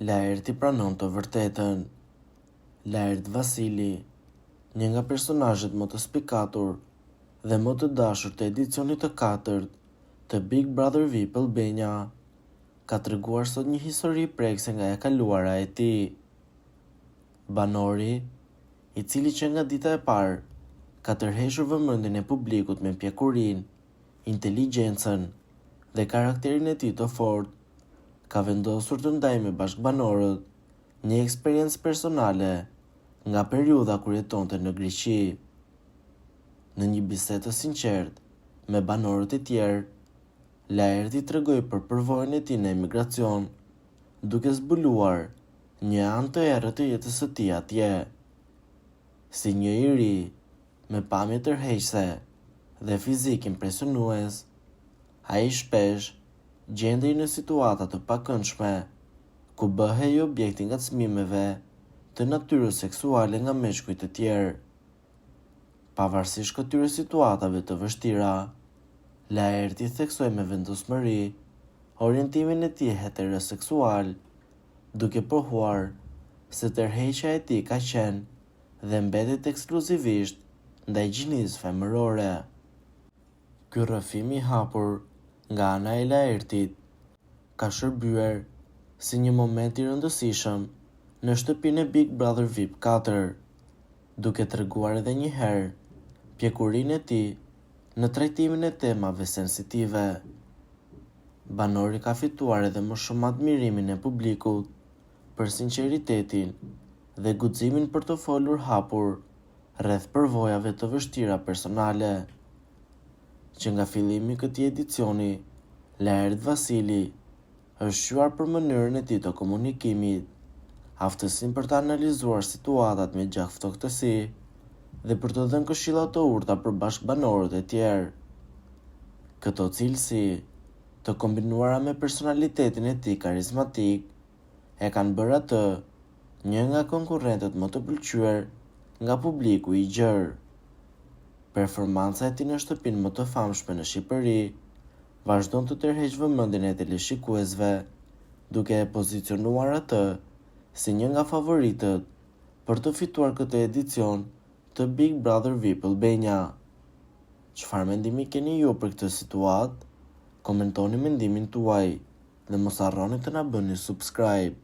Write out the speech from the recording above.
Laerti pranon të vërtetën. Laert Vasili, një nga personazhet më të spikatur dhe më të dashur të edicionit të 4 të Big Brother VIP Albania, ka treguar sot një histori prekse nga e kaluara e tij. Banori, i cili që nga dita e parë ka tërhequr vëmendjen e publikut me pjekurinë, inteligjencën dhe karakterin e tij të fortë, ka vendosur të ndajë me bashkëbanorët një eksperiencë personale nga periudha kur jetonte në Greqi. Në një bisedë të sinqertë me banorët e tjerë, Laerti tregoi për përvojën e tij në emigracion, duke zbuluar një anë të errët të jetës së tij atje. Si një i ri me pamje tërheqëse dhe fizik impresionues, ai shpesh gjendej në situata të pakëndshme, ku bëhej objekt i ngacmimeve të natyrës seksuale nga meshkujt të tjerë. Pavarësisht këtyre situatave të vështira, Laerti theksoi me vendosmëri orientimin e tij heteroseksual, duke pohuar se tërheqja e tij ka qenë dhe mbetet ekskluzivisht ndaj gjinisë femërore. Ky rrëfim i hapur nga ana e Laertit ka shërbyer si një moment i rëndësishëm në shtëpinë e Big Brother VIP 4, duke treguar edhe një herë pjekurinë e tij në trajtimin e temave sensitive. Banori ka fituar edhe më shumë admirimin e publikut për sinqeritetin dhe guximin për të folur hapur rreth përvojave të vështira personale. Që nga fillimi i këtij edicioni, Laert Vasili është shuar për mënyrën e tij të komunikimit, aftësinë për të analizuar situatat me gjaktësi dhe për të dhënë këshilla të urta për bashkëbanorët e tjerë. Këto cilësi, të kombinuara me personalitetin e tij karizmatik, e kanë bërë atë një nga konkurrentët më të pëlqyer nga publiku i gjerë. Performanca e tij në shtëpinë më të famshme në Shqipëri vazhdon të tërheqë vëmendjen e teleshikuesve, duke e pozicionuar atë si një nga favoritët për të fituar këtë edicion të Big Brother VIP Albania. Çfarë mendimi keni ju për këtë situatë? Komentoni mendimin tuaj dhe mos harroni të na bëni subscribe.